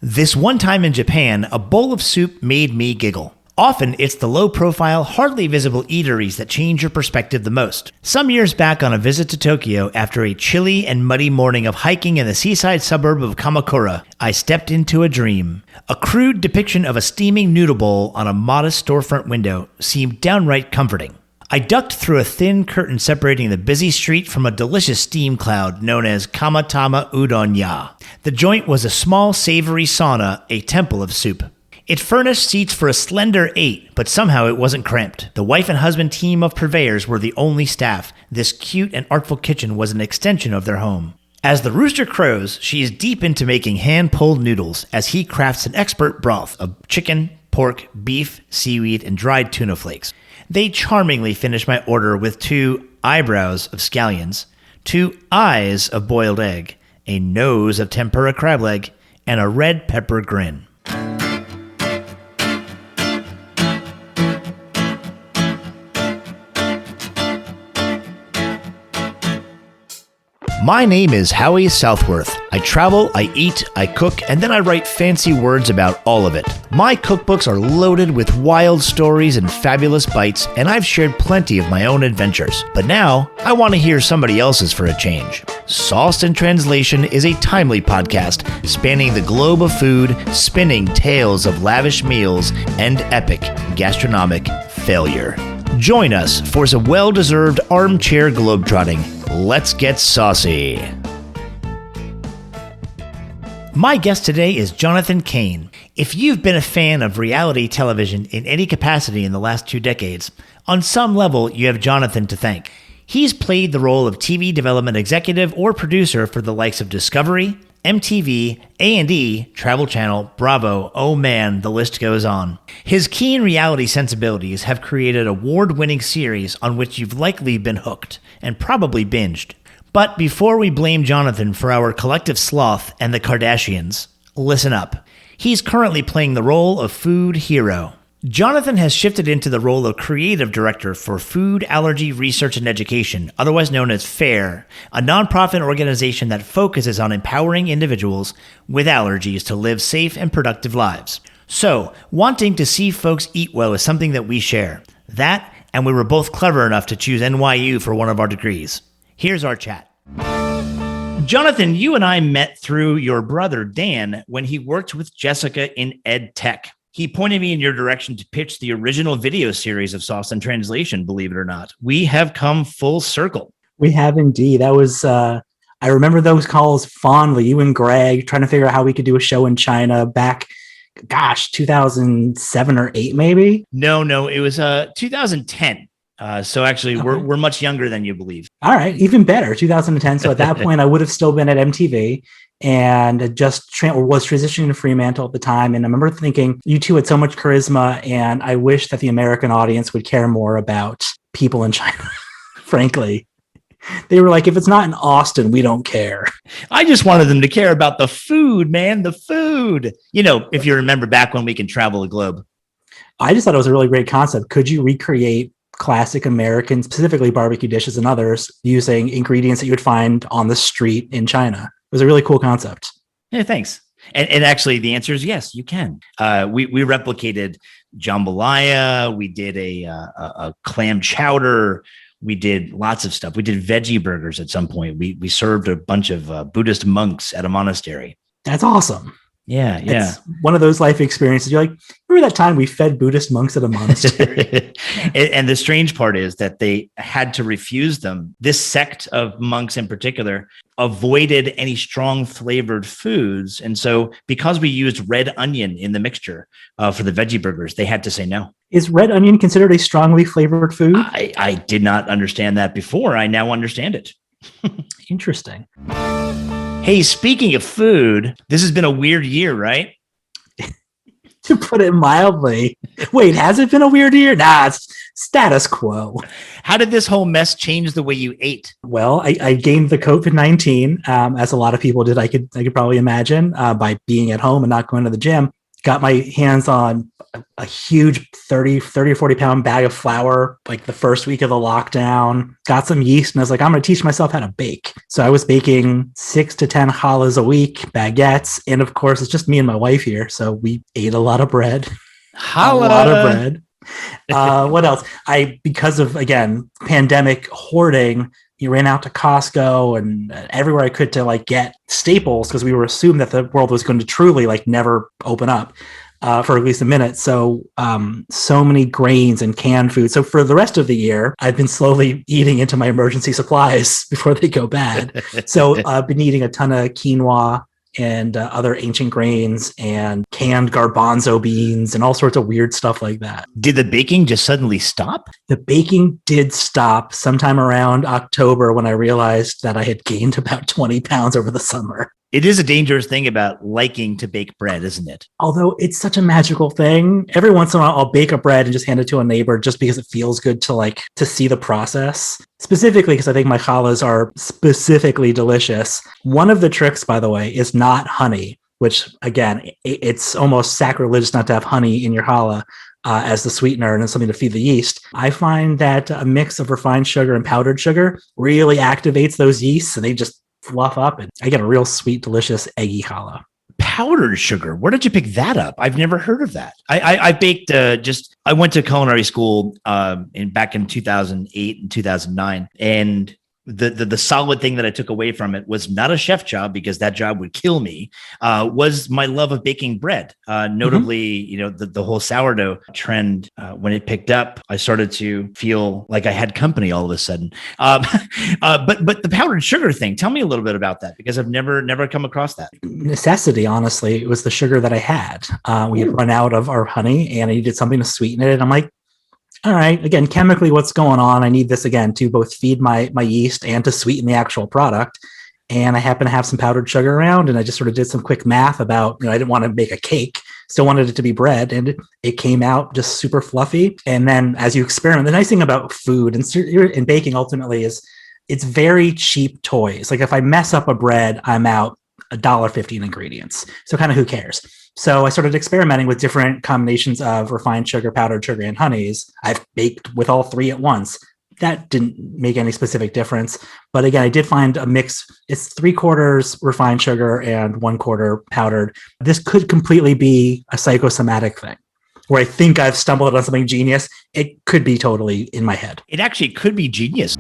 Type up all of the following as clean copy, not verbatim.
This one time in Japan, a bowl of soup made me giggle. Often, it's the low-profile, hardly visible eateries that change your perspective the most. Some years back on a visit to Tokyo, after a chilly and muddy morning of hiking in the seaside suburb of Kamakura, I stepped into a dream. A crude depiction of a steaming noodle bowl on a modest storefront window seemed downright comforting. I ducked through a thin curtain separating the busy street from a delicious steam cloud known as Kamatama Udon Ya. The joint was a small, savory sauna, a temple of soup. It furnished seats for a slender 8, but somehow it wasn't cramped. The wife and husband team of purveyors were the only staff. This cute and artful kitchen was an extension of their home. As the rooster crows, she is deep into making hand-pulled noodles as he crafts an expert broth of chicken, pork, beef, seaweed, and dried tuna flakes. They charmingly finished my order with 2 eyebrows of scallions, 2 eyes of boiled egg, a nose of tempura crab leg, and a red pepper grin. My name is Howie Southworth. I travel, I eat, I cook, and then I write fancy words about all of it. My cookbooks are loaded with wild stories and fabulous bites, and I've shared plenty of my own adventures. But now, I want to hear somebody else's for a change. Sauced in Translation is a timely podcast spanning the globe of food, spinning tales of lavish meals, and epic gastronomic failure. Join us for some well-deserved armchair globetrotting. Let's get saucy. My guest today is Jonathan Cain. If you've been a fan of reality television in any capacity in the last 2 decades, on some level you have Jonathan to thank. He's played the role of TV development executive or producer for the likes of Discovery, MTV, A&E, Travel Channel, Bravo, oh man, the list goes on. His keen reality sensibilities have created award-winning series on which you've likely been hooked, and probably binged. But before we blame Jonathan for our collective sloth and the Kardashians, listen up. He's currently playing the role of food hero. Jonathan has shifted into the role of creative director for Food Allergy Research and Education, otherwise known as FARE, a nonprofit organization that focuses on empowering individuals with allergies to live safe and productive lives. So, wanting to see folks eat well is something that we share. That, and we were both clever enough to choose NYU for one of our degrees. Here's our chat. Jonathan, you and I met through your brother, Dan, when he worked with Jessica in Ed Tech. He pointed me in your direction to pitch the original video series of Sauce and Translation, believe it or not. We have come full circle. We have indeed. That was, I remember those calls fondly, you and Greg trying to figure out how we could do a show in China back, 2007 or 8 maybe? No, it was 2010. So actually, Okay. we're much younger than you believe. All right, even better, 2010. So at that point, I would have still been at MTV and was transitioning to Fremantle at the time. And I remember thinking, you two had so much charisma, and I wish that the American audience would care more about people in China, frankly. They were like, if it's not in Austin, we don't care. I just wanted them to care about the food, man, the food. You know, if you remember back when we can travel the globe. I just thought it was a really great concept. Could you recreate classic American, specifically barbecue dishes and others, using ingredients that you would find on the street in China? It was a really cool concept. Yeah, thanks. And actually, the answer is yes, you can. We replicated jambalaya. We did a clam chowder. We did lots of stuff. We did veggie burgers at some point. We served a bunch of Buddhist monks at a monastery. That's awesome. Yeah. It's one of those life experiences. You're like, remember that time we fed Buddhist monks at a monastery? And the strange part is that they had to refuse them. This sect of monks in particular avoided any strong flavored foods. And so because we used red onion in the mixture for the veggie burgers, they had to say no. Is red onion considered a strongly flavored food? I did not understand that before. I now understand it. Interesting. Hey, speaking of food, this has been a weird year, right? To put it mildly. Wait, has it been a weird year? Nah, it's status quo. How did this whole mess change the way you ate? Well, I gained the COVID-19, as a lot of people did. I could probably imagine, by being at home and not going to the gym. got my hands on a huge 30 or 40 pound bag of flour, like the first week of the lockdown, got some yeast, and I was like, I'm going to teach myself how to bake. So I was baking 6 to 10 challahs a week, baguettes. And of course, it's just me and my wife here. So we ate a lot of bread. Holla. A lot of bread. What else? Because of, again, pandemic hoarding, you ran out to Costco and everywhere I could to like get staples because we were assumed that the world was going to truly like never open up for at least a minute. So so many grains and canned food. So for the rest of the year, I've been slowly eating into my emergency supplies before they go bad. So I've been eating a ton of quinoa and other ancient grains and canned garbanzo beans and all sorts of weird stuff like that. Did the baking just suddenly stop? The baking did stop sometime around October when I realized that I had gained about 20 pounds over the summer. It is a dangerous thing about liking to bake bread, isn't it? Although it's such a magical thing. Every once in a while, I'll bake a bread and just hand it to a neighbor just because it feels good to see the process. Specifically, because I think my challahs are specifically delicious. One of the tricks, by the way, is not honey, which, again, it's almost sacrilegious not to have honey in your challah as the sweetener and something to feed the yeast. I find that a mix of refined sugar and powdered sugar really activates those yeasts, and they just fluff up, and I get a real sweet, delicious, eggy challah. Powdered sugar. Where did you pick that up? I've never heard of that. I baked I went to culinary school back in 2008 and 2009, and the solid thing that I took away from it was not a chef job, because that job would kill me, was my love of baking bread. Notably, the whole sourdough trend, when it picked up, I started to feel like I had company all of a sudden. But the powdered sugar thing, tell me a little bit about that, because I've never come across that. Necessity, honestly. It was the sugar that I had. We had run out of our honey and I needed something to sweeten it. And I'm like, all right, again, chemically, what's going on? I need this again to both feed my yeast and to sweeten the actual product. And I happen to have some powdered sugar around, and I just sort of did some quick math about, I didn't want to make a cake, still wanted it to be bread, and it came out just super fluffy. And then as you experiment, the nice thing about food and baking ultimately is it's very cheap toys. Like if I mess up a bread, I'm out $1.50 in ingredients. So kind of who cares? So I started experimenting with different combinations of refined sugar, powdered sugar, and honeys. I've baked with all three at once. That didn't make any specific difference. But again, I did find a mix. It's 3/4 refined sugar and 1/4 powdered. This could completely be a psychosomatic thing where I think I've stumbled on something genius. It could be totally in my head. It actually could be genius.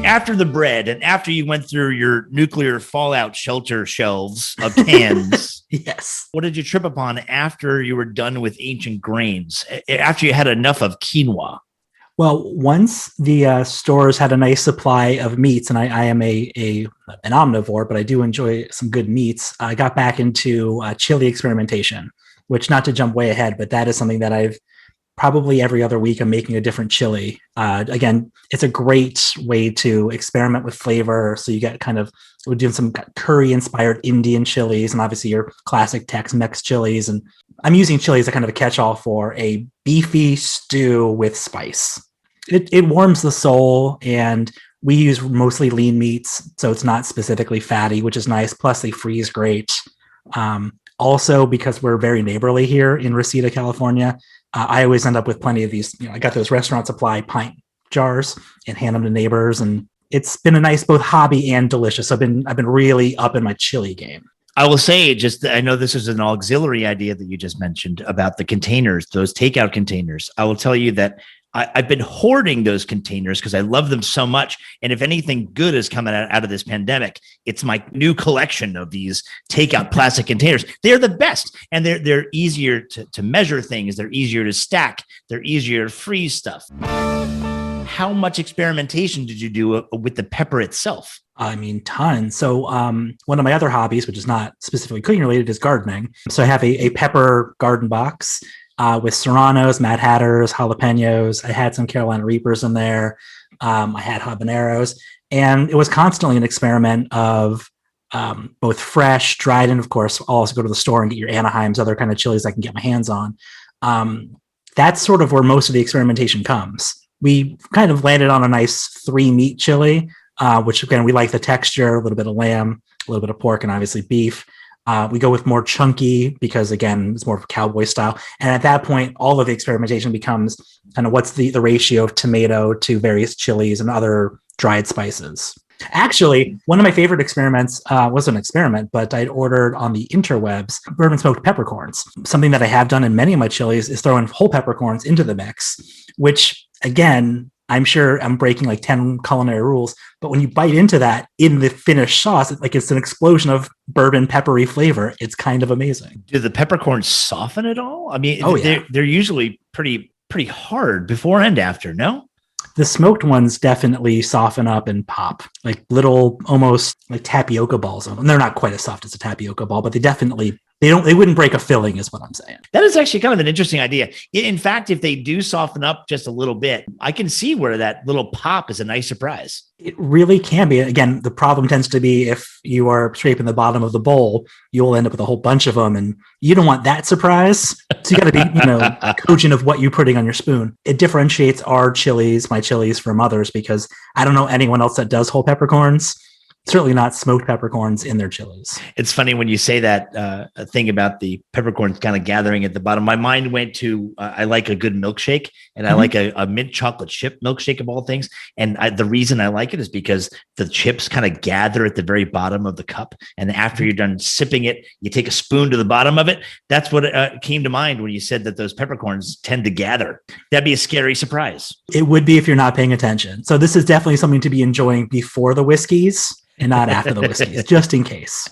After the bread and after you went through your nuclear fallout shelter shelves of cans, yes. What did you trip upon after you were done with ancient grains, after you had enough of quinoa? Well, once the stores had a nice supply of meats, and I am an omnivore, but I do enjoy some good meats, I got back into chili experimentation, which, not to jump way ahead, but that is something that I've probably every other week I'm making a different chili. Again, it's a great way to experiment with flavor. So you get we're doing some curry-inspired Indian chilies, and obviously your classic Tex-Mex chilies. And I'm using chili as a kind of a catch-all for a beefy stew with spice. It warms the soul, and we use mostly lean meats, so it's not specifically fatty, which is nice. Plus, they freeze great. Also, because we're very neighborly here in Reseda, California, I always end up with plenty of these. I got those restaurant supply pint jars and hand them to neighbors, and it's been a nice both hobby and delicious. I've been really up in my chili game. I will say, I know this is an auxiliary idea that you just mentioned about the containers, those takeout containers. I will tell you that I've been hoarding those containers because I love them so much. And if anything good is coming out of this pandemic, it's my new collection of these takeout plastic containers. They're the best. And they're easier to measure things. They're easier to stack. They're easier to freeze stuff. How much experimentation did you do with the pepper itself? I mean, tons. So one of my other hobbies, which is not specifically cooking related, is gardening. So I have a pepper garden box with Serranos, Mad Hatters, jalapenos. I had some Carolina Reapers in there. I had habaneros. And it was constantly an experiment of both fresh, dried, and of course, I'll also go to the store and get your Anaheims, other kind of chilies I can get my hands on. That's sort of where most of the experimentation comes. We kind of landed on a nice 3-meat chili, which again, we like the texture, a little bit of lamb, a little bit of pork, and obviously beef. We go with more chunky because, again, it's more of a cowboy style. And at that point, all of the experimentation becomes kind of what's the ratio of tomato to various chilies and other dried spices. Actually, one of my favorite experiments wasn't an experiment, but I'd ordered on the interwebs bourbon smoked peppercorns. Something that I have done in many of my chilies is throwing whole peppercorns into the mix, which, again, I'm sure I'm breaking like 10 culinary rules, but when you bite into that in the finished sauce, it's an explosion of bourbon peppery flavor. It's kind of amazing. Do the peppercorns soften at all? I mean, yeah. they're usually pretty hard before and after, no? The smoked ones definitely soften up and pop, like little, almost like tapioca balls. And they're not quite as soft as a tapioca ball, but they wouldn't break a filling is what I'm saying. That is actually kind of an interesting idea. In fact, if they do soften up just a little bit, I can see where that little pop is a nice surprise. It really can be. Again, the problem tends to be if you are scraping the bottom of the bowl, you'll end up with a whole bunch of them, and you don't want that surprise. So you got to be, cogent of what you're putting on your spoon. It differentiates my chilies from others, because I don't know anyone else that does whole peppercorns. Certainly not smoked peppercorns in their chilies. It's funny when you say that thing about the peppercorns kind of gathering at the bottom. My mind went to I like a good milkshake, and I like a mint chocolate chip milkshake of all things. And the reason I like it is because the chips kind of gather at the very bottom of the cup. And after you're done sipping it, you take a spoon to the bottom of it. That's what came to mind when you said that those peppercorns tend to gather. That'd be a scary surprise. It would be if you're not paying attention. So this is definitely something to be enjoying before the whiskeys and not after the whiskeys, just in case.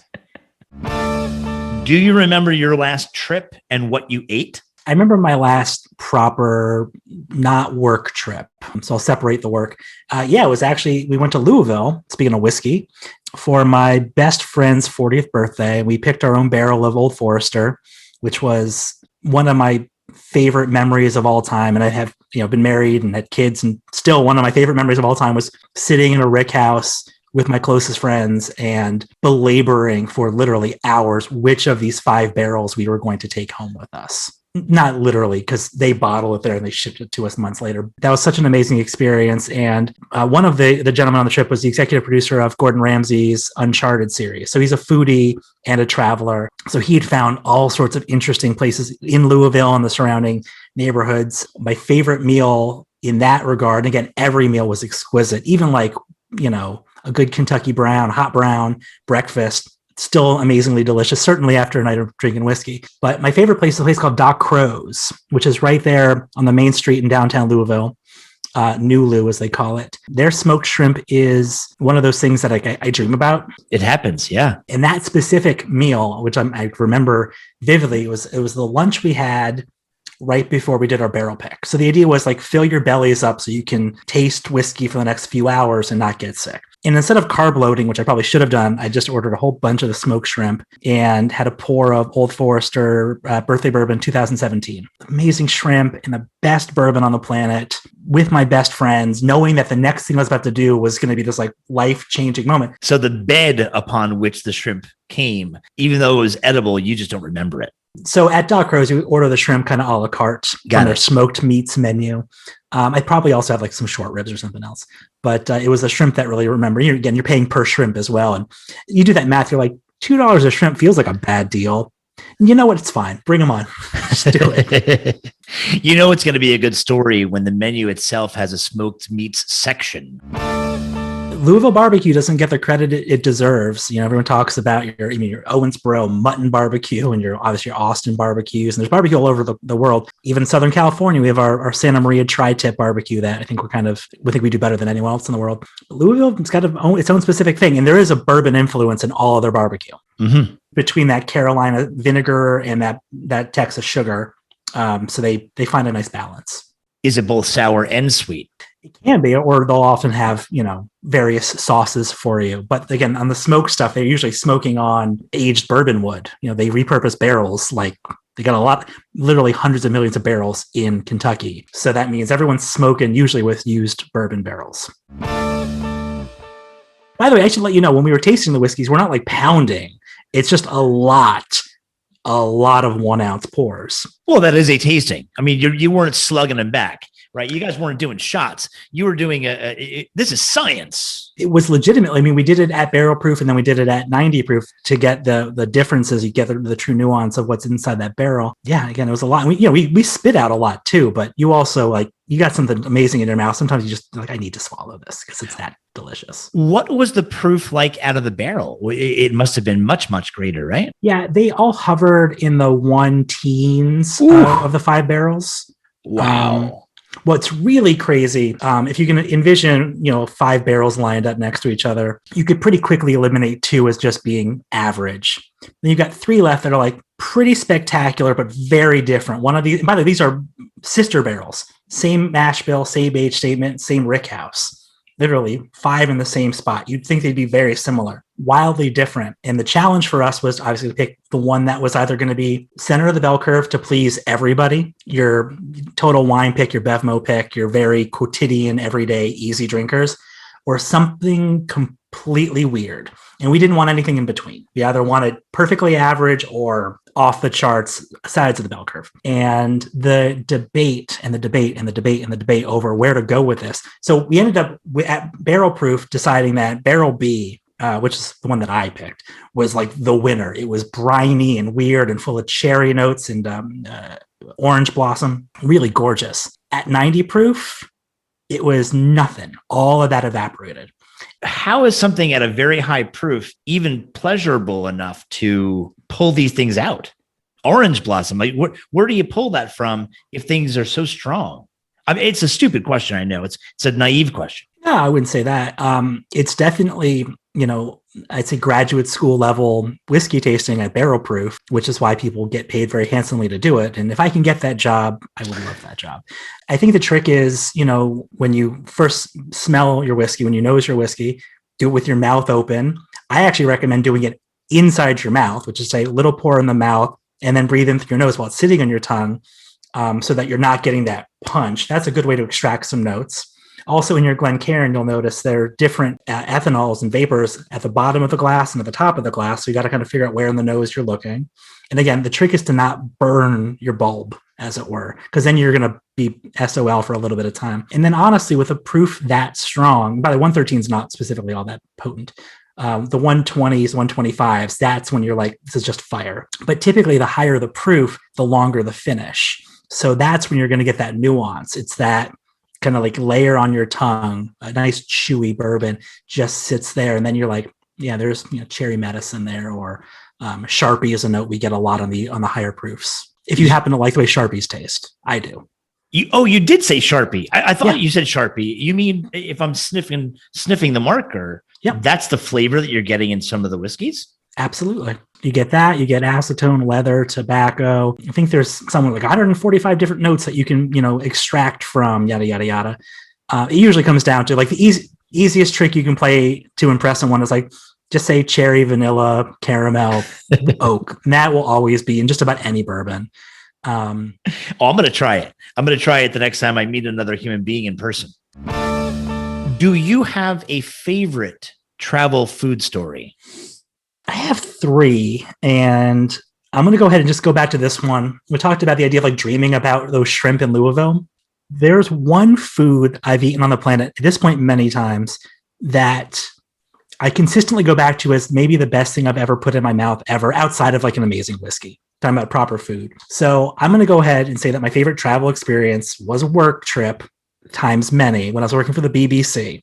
Do you remember your last trip and what you ate? I remember my last proper not work trip. So I'll separate the work. It was actually, we went to Louisville, speaking of whiskey, for my best friend's 40th birthday. We picked our own barrel of Old Forester, which was one of my favorite memories of all time. And I have, been married and had kids, and still one of my favorite memories of all time was sitting in a rick house with my closest friends and belaboring for literally hours which of these 5 barrels we were going to take home with us. Not literally, because they bottle it there and they shipped it to us months later. That was such an amazing experience. And one of the gentlemen on the trip was the executive producer of Gordon Ramsay's Uncharted series. So he's a foodie and a traveler. So he'd found all sorts of interesting places in Louisville and the surrounding neighborhoods. My favorite meal in that regard, and again, every meal was exquisite, even like, a good Kentucky brown, hot brown breakfast, still amazingly delicious, certainly after a night of drinking whiskey. But my favorite place is a place called Doc Crow's, which is right there on the main street in downtown Louisville, New Lou, as they call it. Their smoked shrimp is one of those things that I dream about. It happens, yeah. And that specific meal, which I remember vividly, it was the lunch we had right before we did our barrel pick. So the idea was like fill your bellies up so you can taste whiskey for the next few hours and not get sick. And instead of carb loading, which I probably should have done, I just ordered a whole bunch of the smoked shrimp and had a pour of Old Forester Birthday Bourbon 2017. Amazing shrimp and the best bourbon on the planet with my best friends, knowing that the next thing I was about to do was going to be this like life-changing moment. So the bed upon which the shrimp came, even though it was edible, you just don't remember it. So at Doc Crow's, you order the shrimp kind of a la carte on their smoked meats menu. I probably also have like some short ribs or something else, but it was the shrimp that really remember. You're paying per shrimp as well. And you do that math, you're like, $2 a shrimp feels like a bad deal. And you know what? It's fine. Bring them on. Just do it. It's going to be a good story when the menu itself has a smoked meats section. Louisville barbecue doesn't get the credit it deserves. Everyone talks about your Owensboro mutton barbecue and your Austin barbecues, and there's barbecue all over the world. Even in Southern California, we have our Santa Maria tri-tip barbecue that I think we do better than anyone else in the world. But Louisville, it's got its own specific thing, and there is a bourbon influence in all of their barbecue. Mm-hmm. Between that Carolina vinegar and that Texas sugar, so they find a nice balance. Is it both sour and sweet? It can be, or they'll often have, various sauces for you. But again, on the smoke stuff, they're usually smoking on aged bourbon wood. They repurpose barrels, like they got literally hundreds of millions of barrels in Kentucky. So that means everyone's smoking usually with used bourbon barrels. By the way, I should let you know, when we were tasting the whiskeys, we're not like pounding. It's just a lot of 1 ounce pours. Well, that is a tasting. I mean, you weren't slugging them back, right? You guys weren't doing shots. You were doing this is science. It was legitimately, I mean, we did it at barrel proof and then we did it at 90 proof to get the differences. You get the true nuance of what's inside that barrel. Yeah, again, it was a lot. We spit out a lot too, but you also like, you got something amazing in your mouth. Sometimes you just like, I need to swallow this because it's that delicious. What was the proof like out of the barrel? It must have been much, much greater, right? Yeah, they all hovered in the 1-teens of the 5 barrels. Wow. What's really crazy, if you can envision, 5 barrels lined up next to each other, you could pretty quickly eliminate 2 as just being average. Then you've got 3 left that are like pretty spectacular, but very different. One of these, by the way, these are sister barrels, same mash bill, same age statement, same rick house. Literally 5 in the same spot. You'd think they'd be very similar, wildly different. And the challenge for us was obviously to pick the one that was either going to be center of the bell curve to please everybody, your total wine pick, your Bevmo pick, your very quotidian, everyday, easy drinkers, or something completely weird. And we didn't want anything in between. We either wanted perfectly average or off the charts sides of the bell curve. And the debate over where to go with this. So we ended up at barrel proof deciding that barrel B, which is the one that I picked, was like the winner. It was briny and weird and full of cherry notes and orange blossom, really gorgeous. At 90 proof, it was nothing. All of that evaporated. How is something at a very high proof even pleasurable enough to pull these things out? Orange blossom, like where do you pull that from if things are so strong? I mean, it's a stupid question. I know it's a naive question. No, I wouldn't say that. It's definitely, I'd say graduate school level whiskey tasting at barrel proof, which is why people get paid very handsomely to do it. And if I can get that job, I would love that job. I think the trick is, when you first smell your whiskey, when you nose your whiskey, do it with your mouth open. I actually recommend doing it inside your mouth, which is a little pour in the mouth and then breathe in through your nose while it's sitting on your tongue, so that you're not getting that punch. That's a good way to extract some notes. Also, in your Glencairn, you'll notice there are different ethanols and vapors at the bottom of the glass and at the top of the glass. So you got to kind of figure out where in the nose you're looking. And again, the trick is to not burn your bulb, as it were, because then you're going to be SOL for a little bit of time. And then honestly, with a proof that strong, by the 113 is not specifically all that potent. The 120s, 125s, that's when you're like, this is just fire. But typically, the higher the proof, the longer the finish. So that's when you're going to get that nuance. It's that kind of like layer on your tongue, a nice chewy bourbon just sits there. And then you're like, yeah, there's cherry medicine there, or Sharpie is a note we get a lot on the higher proofs. If you happen to like the way Sharpies taste, I do. You did say Sharpie. I thought you said Sharpie. You mean if I'm sniffing the marker, that's the flavor that you're getting in some of the whiskeys? Absolutely. You get that. You get acetone, leather, tobacco. I think there's somewhere like 145 different notes that you can, extract from yada, yada, yada. It usually comes down to like the easiest trick you can play to impress someone is like, just say cherry, vanilla, caramel, oak. And that will always be in just about any bourbon. I'm going to try it. I'm going to try it the next time I meet another human being in person. Do you have a favorite travel food story? I have 3, and I'm going to go ahead and just go back to this one. We talked about the idea of like dreaming about those shrimp in Louisville. There's one food I've eaten on the planet at this point many times that I consistently go back to as maybe the best thing I've ever put in my mouth ever, outside of like an amazing whiskey. Talking about proper food. So I'm going to go ahead and say that my favorite travel experience was a work trip times many when I was working for the BBC.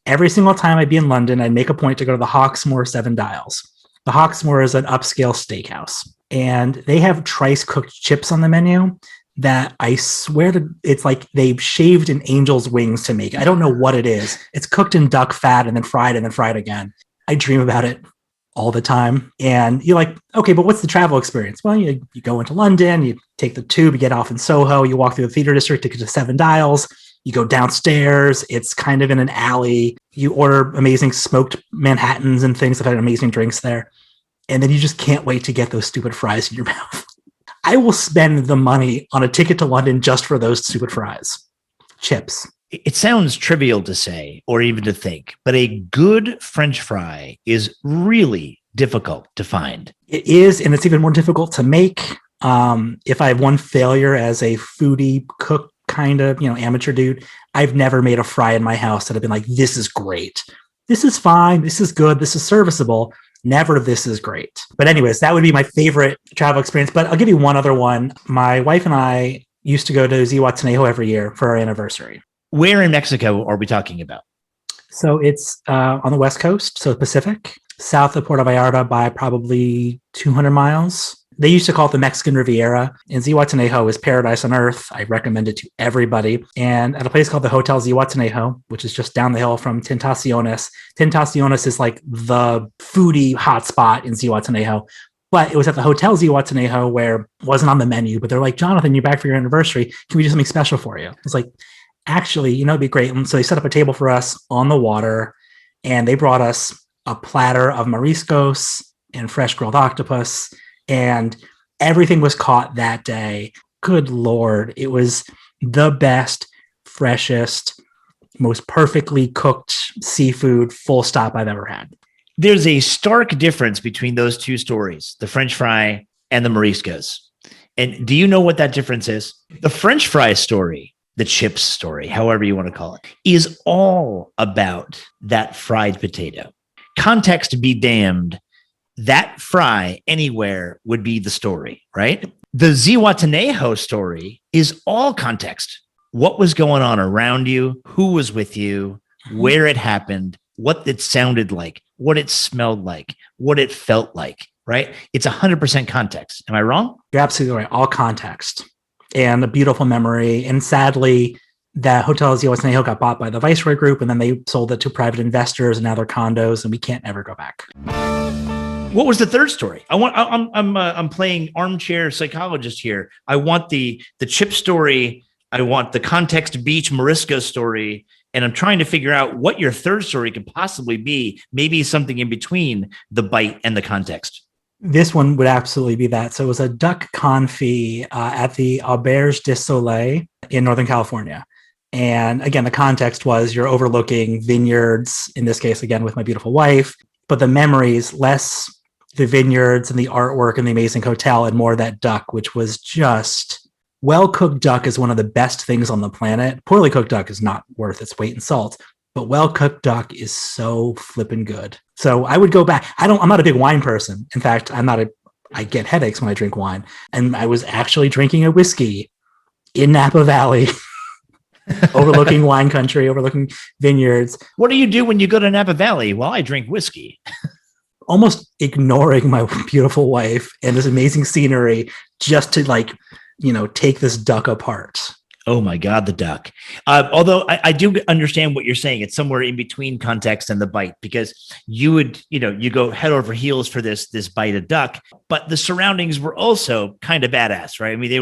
Every single time I'd be in London, I'd make a point to go to the Hawksmoor 7 Dials. The Hawksmoor is an upscale steakhouse, and they have trice cooked chips on the menu that I swear it's like they've shaved an angel's wings to make. I don't know what it is. It's cooked in duck fat and then fried again. I dream about it all the time. And you're like, okay, but what's the travel experience? Well, you go into London, you take the tube, you get off in Soho, you walk through the theater district to get to 7 Dials. You go downstairs, it's kind of in an alley. You order amazing smoked Manhattans and things that had amazing drinks there. And then you just can't wait to get those stupid fries in your mouth. I will spend the money on a ticket to London just for those stupid fries. Chips. It sounds trivial to say or even to think, but a good French fry is really difficult to find. It is, and it's even more difficult to make. If I have one failure as a foodie cook kind of, amateur dude, I've never made a fry in my house that I've been like, this is great. This is fine. This is good. This is serviceable. Never this is great. But anyways, that would be my favorite travel experience. But I'll give you one other one. My wife and I used to go to Zihuatanejo every year for our anniversary. Where in Mexico are we talking about? So it's on the West Coast, so Pacific, south of Puerto Vallarta by probably 200 miles. They used to call it the Mexican Riviera, and Zihuatanejo is paradise on earth. I recommend it to everybody. And at a place called the Hotel Zihuatanejo, which is just down the hill from Tentaciones. Tentaciones is like the foodie hotspot in Zihuatanejo. But it was at the Hotel Zihuatanejo where it wasn't on the menu, but they're like, Jonathan, you're back for your anniversary. Can we do something special for you? It's like, actually, it'd be great. And so they set up a table for us on the water, and they brought us a platter of mariscos and fresh grilled octopus, and everything was caught that day. Good Lord. It was the best, freshest, most perfectly cooked seafood, full stop, I've ever had. There's a stark difference between those two stories, the French fry and the mariscos. And do you know what that difference is? The French fry story, the chips story, however you want to call it, is all about that fried potato. Context be damned. That fry anywhere would be the story, right? The Zihuatanejo story is all context. What was going on around you? Who was with you? Where it happened? What it sounded like? What it smelled like? What it felt like, right? It's 100% context. Am I wrong? You're absolutely right. All context and a beautiful memory. And sadly, that Hotel Zihuatanejo got bought by the Viceroy Group, and then they sold it to private investors, and now they're condos, and we can't ever go back. What was the third story? I'm playing armchair psychologist here. I want the chip story. I want the context beach Marisco story. And I'm trying to figure out what your third story could possibly be. Maybe something in between the bite and the context. This one would absolutely be that. So it was a duck confit at the Auberge du Soleil in Northern California. And again, the context was you're overlooking vineyards, in this case, again, with my beautiful wife, but the memories, less the vineyards and the artwork and the amazing hotel, and more that duck, which was just well-cooked duck is one of the best things on the planet. Poorly cooked duck is not worth its weight in salt, but well-cooked duck is so flippin' good. So I would go back. I'm not a big wine person. In fact, I get headaches when I drink wine. And I was actually drinking a whiskey in Napa Valley, overlooking wine country, overlooking vineyards. What do you do when you go to Napa Valley? Well, I drink whiskey. Almost ignoring my beautiful wife and this amazing scenery just to take this duck apart. Oh my God, the duck. Although I do understand what you're saying. It's somewhere in between context and the bite, because you go head over heels for this bite of duck, but the surroundings were also kind of badass, right? I mean,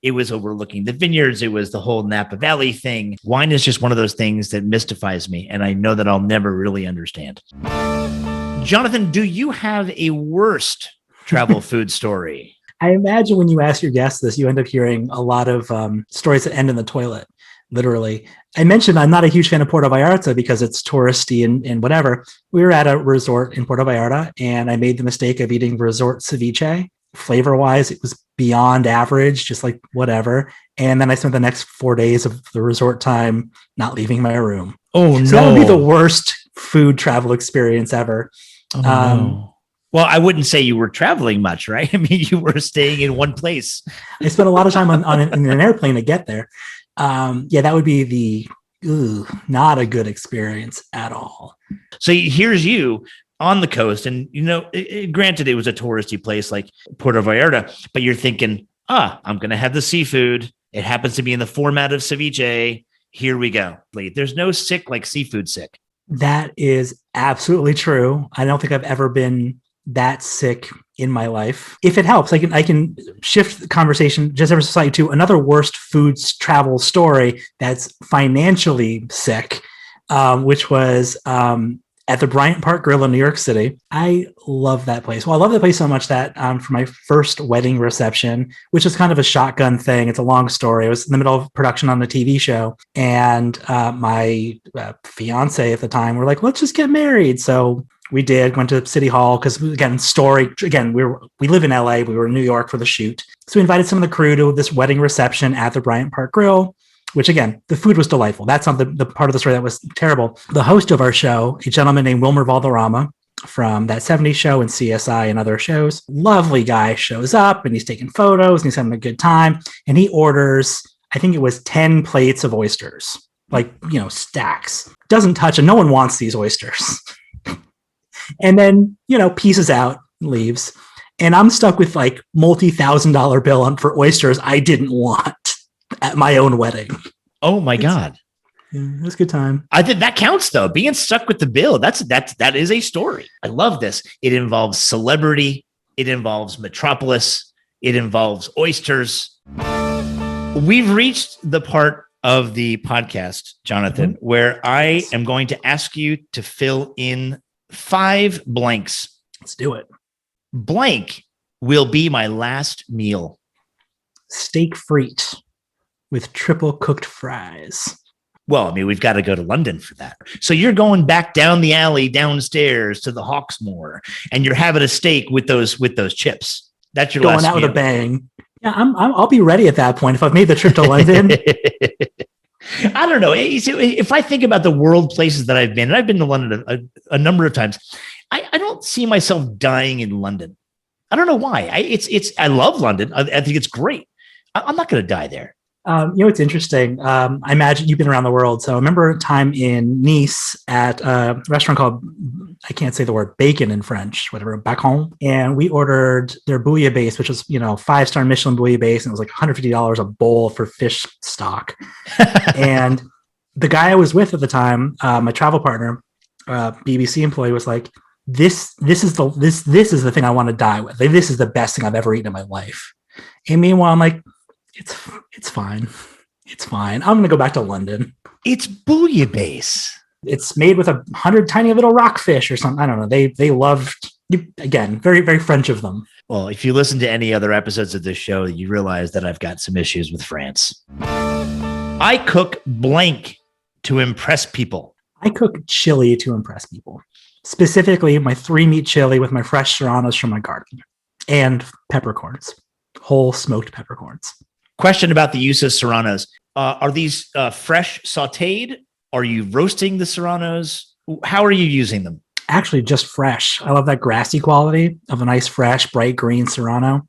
it was overlooking the vineyards. It was the whole Napa Valley thing. Wine is just one of those things that mystifies me, and I know that I'll never really understand. Jonathan, do you have a worst travel food story? I imagine when you ask your guests this, you end up hearing a lot of stories that end in the toilet, literally. I mentioned I'm not a huge fan of Puerto Vallarta because it's touristy and whatever. We were at a resort in Puerto Vallarta, and I made the mistake of eating resort ceviche. Flavor-wise, it was beyond average, just like whatever. And then I spent the next 4 days of the resort time not leaving my room. Oh, no. So that would be the worst food travel experience ever. Oh, no. Well, I wouldn't say you were traveling much, right? I mean, you were staying in one place. I spent a lot of time in an airplane to get there. That would be not a good experience at all. So here's you on the coast, and granted, it was a touristy place like Puerto Vallarta, but you're thinking, I'm going to have the seafood. It happens to be in the format of ceviche. Here we go. There's no sick like seafood sick. That is absolutely true. I don't think I've ever been that sick in my life. If it helps, I can shift the conversation just ever slightly to another worst foods travel story that's financially sick, which was at the Bryant Park Grill in New York City. I love that place. Well, I love that place so much that for my first wedding reception, which is kind of a shotgun thing, it's a long story. I was in the middle of production on the TV show, and my fiance at the time were like, let's just get married. So We did, went to City Hall because, again, we live in LA. We were in New York for the shoot. So we invited some of the crew to this wedding reception at the Bryant Park Grill, which, again, the food was delightful. That's not the part of the story that was terrible. The host of our show, a gentleman named Wilmer Valderrama from That 70s Show and CSI and other shows, lovely guy, shows up and he's taking photos and he's having a good time. And he orders, I think it was 10 plates of oysters, like, stacks. Doesn't touch, and no one wants these oysters. And then, pieces out, leaves. And I'm stuck with like multi-$1,000 bill for oysters I didn't want at my own wedding. Oh my God. Yeah, it was a good time. I think that counts though. Being stuck with the bill. That is a story. I love this. It involves celebrity. It involves Metropolis. It involves oysters. We've reached the part of the podcast, Jonathan, where I am going to ask you to fill in 5 blanks. Let's do it. Blank will be my last meal. Steak frite with triple cooked fries. Well, I mean, we've got to go to London for that. So you're going back down the alley downstairs to the Hawksmoor, and you're having a steak with those chips. That's your going out meal. With a bang. Yeah, I'll be ready at that point if I've made the trip to London. I don't know. If I think about the world places that I've been, and I've been to London a number of times, I don't see myself dying in London. I don't know why. I love London. I think it's great. I'm not going to die there. It's interesting. I imagine you've been around the world. So I remember a time in Nice at a restaurant called, I can't say the word bacon in French, whatever, bacon. And we ordered their bouillabaisse, which was, 5-star Michelin bouillabaisse. And it was like $150 a bowl for fish stock. And the guy I was with at the time, my travel partner, BBC employee, was like, this is the thing I want to die with. Like, this is the best thing I've ever eaten in my life. And meanwhile, I'm like, it's fine. It's fine. I'm going to go back to London. It's bouillabaisse. It's made with 100 tiny little rockfish or something. I don't know. They loved, again, very, very French of them. Well, if you listen to any other episodes of this show, you realize that I've got some issues with France. I cook blank to impress people. I cook chili to impress people. Specifically, my 3-meat chili with my fresh Serranos from my garden and peppercorns, whole smoked peppercorns. Question about the use of Serranos. Are these fresh sauteed? Are you roasting the Serranos? How are you using them? Actually, just fresh. I love that grassy quality of a nice, fresh, bright green Serrano.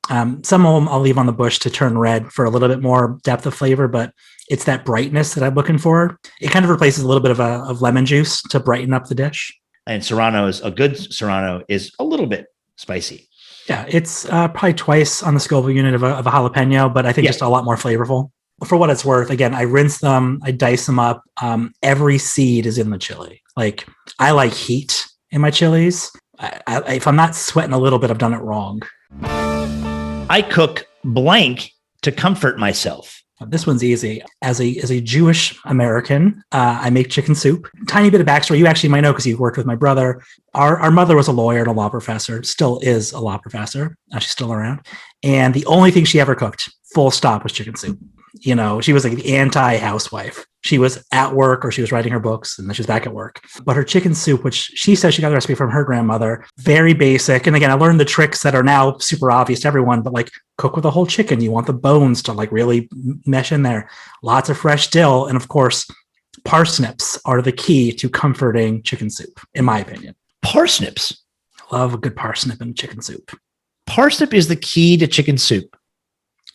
Some of them I'll leave on the bush to turn red for a little bit more depth of flavor, but it's that brightness that I'm looking for. It kind of replaces a little bit of lemon juice to brighten up the dish. And Serranos, a good Serrano is a little bit spicy. Yeah, it's probably twice on the Scoville unit of a jalapeno, but I think just a lot more flavorful. For what it's worth, again, I rinse them, I dice them up. Every seed is in the chili. Like, I like heat in my chilies. If I'm not sweating a little bit, I've done it wrong. I cook blank to comfort myself. This one's easy. As a Jewish American, I make chicken soup. Tiny bit of backstory. You actually might know because you've worked with my brother. Our mother was a lawyer and a law professor, still is a law professor. She's still around. And the only thing she ever cooked, full stop, was chicken soup. She was like the anti-housewife. She was at work or she was writing her books and then she was back at work. But her chicken soup, which she says she got the recipe from her grandmother, very basic. And again, I learned the tricks that are now super obvious to everyone, but like cook with a whole chicken. You want the bones to like really mesh in there. Lots of fresh dill. And of course, parsnips are the key to comforting chicken soup, in my opinion. Parsnips? I love a good parsnip in chicken soup. Parsnip is the key to chicken soup.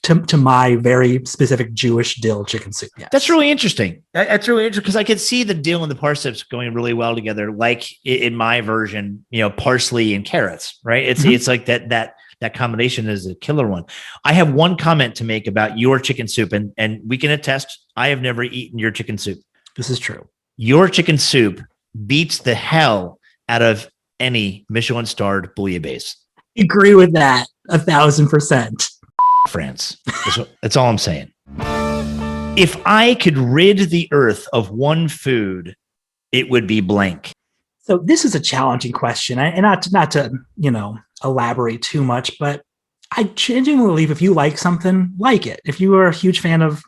To my very specific Jewish dill chicken soup. Yes. That's really interesting. That's really interesting because I could see the dill and the parsnips going really well together. Like in my version, parsley and carrots, right? It's like that combination is a killer one. I have one comment to make about your chicken soup, and we can attest, I have never eaten your chicken soup. This is true. Your chicken soup beats the hell out of any Michelin-starred bouillabaisse. Agree with that 1,000%. France. That's all I'm saying. If I could rid the earth of one food, it would be blank. So this is a challenging question, and not to elaborate too much, but I genuinely believe if you like something, like it. If you are a huge fan of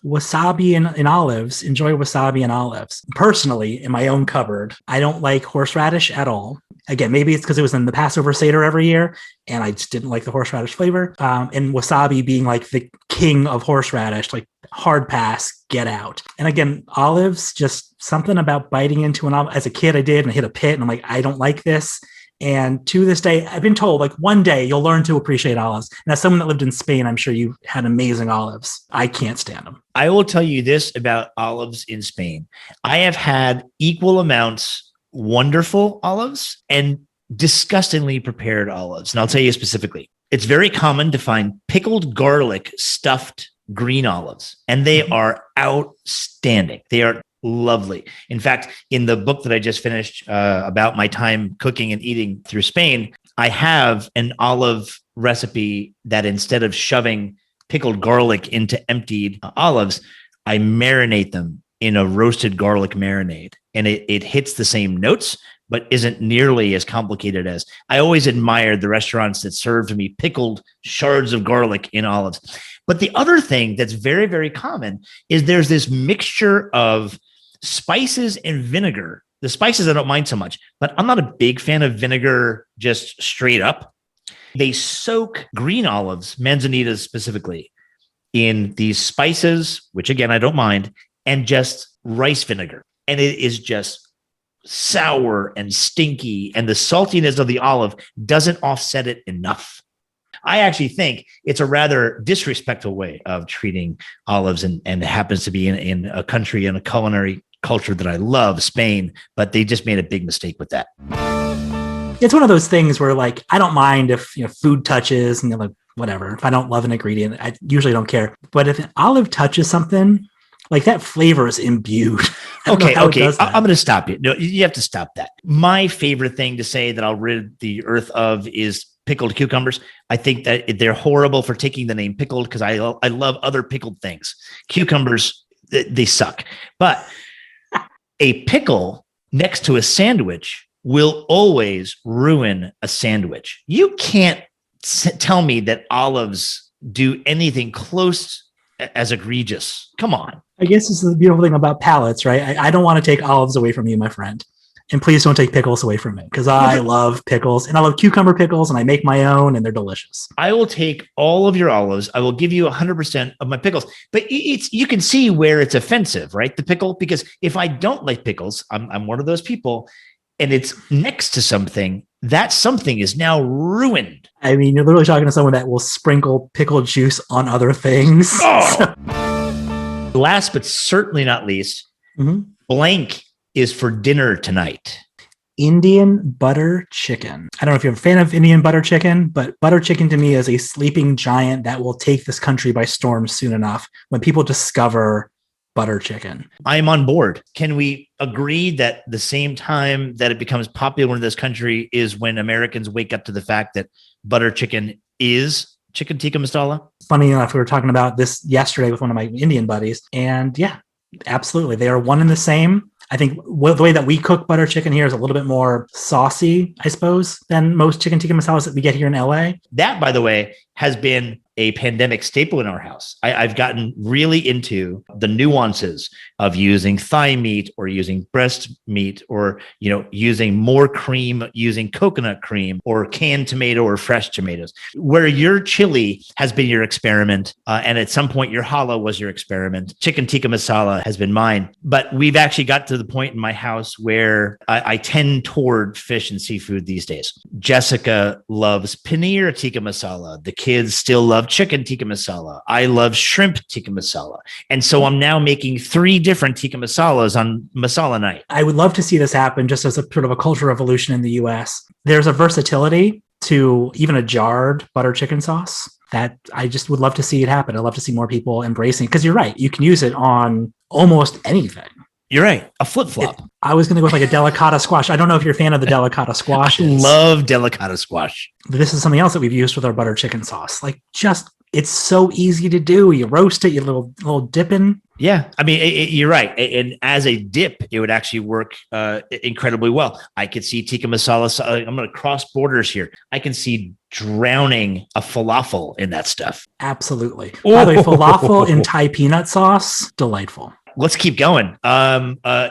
wasabi and olives. Enjoy wasabi and olives. Personally, in my own cupboard, I don't like horseradish at all. Again, maybe it's because it was in the Passover Seder every year, and I just didn't like the horseradish flavor. And wasabi being like the king of horseradish, like hard pass, get out. And again, olives, just something about biting into an olive. As a kid, I did, and I hit a pit, and I'm like, I don't like this. And to this day, I've been told, like, one day you'll learn to appreciate olives. And as someone that lived in Spain, I'm sure you had amazing olives. I can't stand them. I will tell you this about olives in Spain. I have had equal amounts wonderful olives and disgustingly prepared olives. And I'll tell you specifically, it's very common to find pickled garlic stuffed green olives, and they are outstanding. They are lovely. In fact, in the book that I just finished about my time cooking and eating through Spain, I have an olive recipe that instead of shoving pickled garlic into emptied olives, I marinate them in a roasted garlic marinade. And it hits the same notes, but isn't nearly as complicated as I always admired the restaurants that served me pickled shards of garlic in olives. But the other thing that's very, very common is there's this mixture of spices and vinegar. The spices I don't mind so much, but I'm not a big fan of vinegar just straight up. They soak green olives, manzanitas specifically, in these spices, which again, I don't mind, and just rice vinegar. And it is just sour and stinky, and the saltiness of the olive doesn't offset it enough. I actually think it's a rather disrespectful way of treating olives, and it happens to be in a country and a culinary culture that I love, Spain, but they just made a big mistake with that. It's one of those things where, like, I don't mind if food touches and like whatever. If I don't love an ingredient, I usually don't care. But if an olive touches something, like, that flavor is imbued. Okay. I'm going to stop you. No, you have to stop that. My favorite thing to say that I'll rid the earth of is pickled cucumbers. I think that they're horrible for taking the name pickled because I love other pickled things. Cucumbers, they suck. But a pickle next to a sandwich will always ruin a sandwich. You can't tell me that olives do anything close as egregious. Come on. I guess this is the beautiful thing about palates, right? I don't want to take olives away from you, my friend. And please don't take pickles away from me, because I love pickles, and I love cucumber pickles, and I make my own, and they're delicious. I will take all of your olives. I will give you 100% of my pickles. But you can see where it's offensive, right? The pickle, because if I don't like pickles, I'm one of those people, and it's next to something, that something is now ruined. I mean, you're literally talking to someone that will sprinkle pickle juice on other things. Oh. Last but certainly not least, blank is for dinner tonight. Indian butter chicken. I don't know if you're a fan of Indian butter chicken, but butter chicken to me is a sleeping giant that will take this country by storm soon enough when people discover butter chicken. I'm on board. Can we agree that the same time that it becomes popular in this country is when Americans wake up to the fact that butter chicken is chicken tikka masala? Funny enough, we were talking about this yesterday with one of my Indian buddies, and yeah, absolutely. They are one and the same. I think the way that we cook butter chicken here is a little bit more saucy, I suppose, than most chicken tikka masalas that we get here in LA. That, by the way, has been a pandemic staple in our house. I've gotten really into the nuances of using thigh meat or using breast meat, or, using more cream, using coconut cream or canned tomato or fresh tomatoes. Where your chili has been your experiment, and at some point your challah was your experiment. Chicken tikka masala has been mine. But we've actually got to the point in my house where I tend toward fish and seafood these days. Jessica loves paneer tikka masala. The kids still love chicken tikka masala. I love shrimp tikka masala. And so I'm now making 3 different tikka masalas on masala night. I would love to see this happen just as a sort of a culture revolution in the US. There's a versatility to even a jarred butter chicken sauce that I just would love to see it happen. I'd love to see more people embracing it, because you're right. You can use it on almost anything. You're right. A flip-flop. I was going to go with like a delicata squash. I don't know if you're a fan of the delicata squash. I love delicata squash. This is something else that we've used with our butter chicken sauce. Like, it's so easy to do. You roast it, you little dip in Yeah, I mean, you're right. And as a dip, it would actually work incredibly well. I could see tikka masala. I'm going to cross borders here. I can see drowning a falafel in that stuff. Absolutely. By the way, falafel in Oh, Thai peanut sauce, delightful. let's keep going.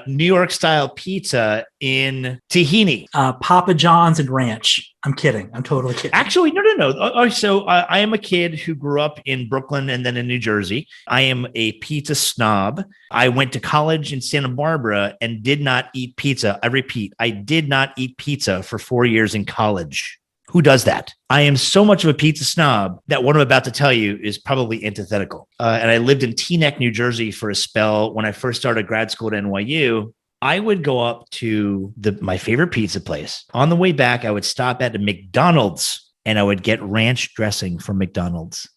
New York style pizza in tahini. Papa John's and ranch. I'm kidding. I'm totally kidding. Actually, no. So I am a kid who grew up in Brooklyn and then in New Jersey. I am a pizza snob. I went to college in Santa Barbara and did not eat pizza. I repeat, I did not eat pizza for 4 years in college. Who does that? I am so much of a pizza snob that what I'm about to tell you is probably antithetical. And I lived in Teaneck, New Jersey for a spell when I first started grad school at NYU. I would go up to my favorite pizza place. On the way back, I would stop at a McDonald's and I would get ranch dressing from McDonald's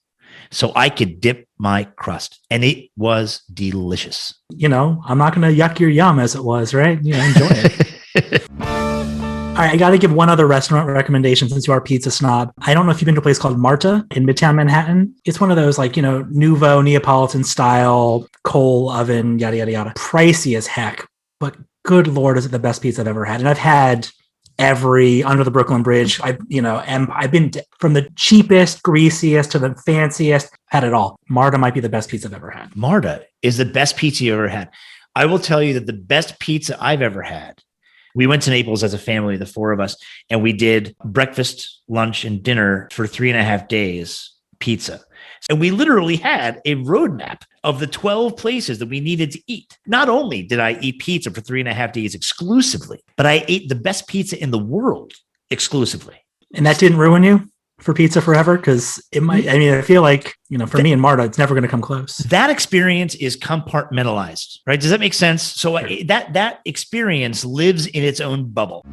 so I could dip my crust. And it was delicious. I'm not going to yuck your yum as it was, right? Enjoy it. All right, I got to give one other restaurant recommendation since you are a pizza snob. I don't know if you've been to a place called Marta in Midtown Manhattan. It's one of those nouveau Neapolitan style coal oven, yada, yada, yada. Pricey as heck, but good Lord, is it the best pizza I've ever had. And I've had every under the Brooklyn Bridge. I've been from the cheapest, greasiest to the fanciest, had it all. Marta might be the best pizza I've ever had. Marta is the best pizza you ever had. I will tell you that the best pizza I've ever had. We went to Naples as a family, the four of us, and we did breakfast, lunch, and dinner for 3.5 days pizza. And we literally had a roadmap of the 12 places that we needed to eat. Not only did I eat pizza for 3.5 days exclusively, but I ate the best pizza in the world exclusively. And that didn't ruin you for pizza forever? Because it might, I feel like, for me and Marta, it's never going to come close. That experience is compartmentalized, right? Does that make sense? So that experience lives in its own bubble.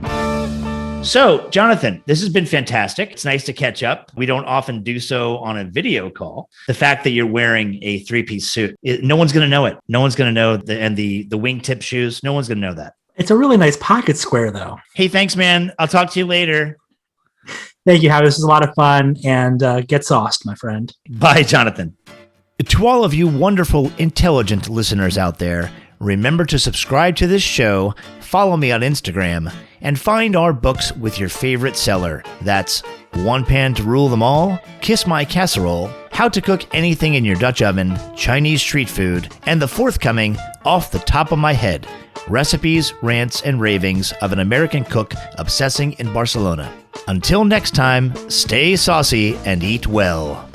So, Jonathan, this has been fantastic. It's nice to catch up. We don't often do so on a video call. The fact that you're wearing a 3-piece suit, no one's going to know it. No one's going to know the wingtip shoes. No one's going to know that. It's a really nice pocket square, though. Hey, thanks, man. I'll talk to you later. Thank you, Howard. This was a lot of fun, and get sauced, my friend. Bye, Jonathan. To all of you wonderful, intelligent listeners out there, remember to subscribe to this show, follow me on Instagram, and find our books with your favorite seller. That's One Pan to Rule Them All, Kiss My Casserole, How to Cook Anything in Your Dutch Oven, Chinese Street Food, and the forthcoming Off the Top of My Head, Recipes, Rants, and Ravings of an American Cook Obsessing in Barcelona. Until next time, stay saucy and eat well.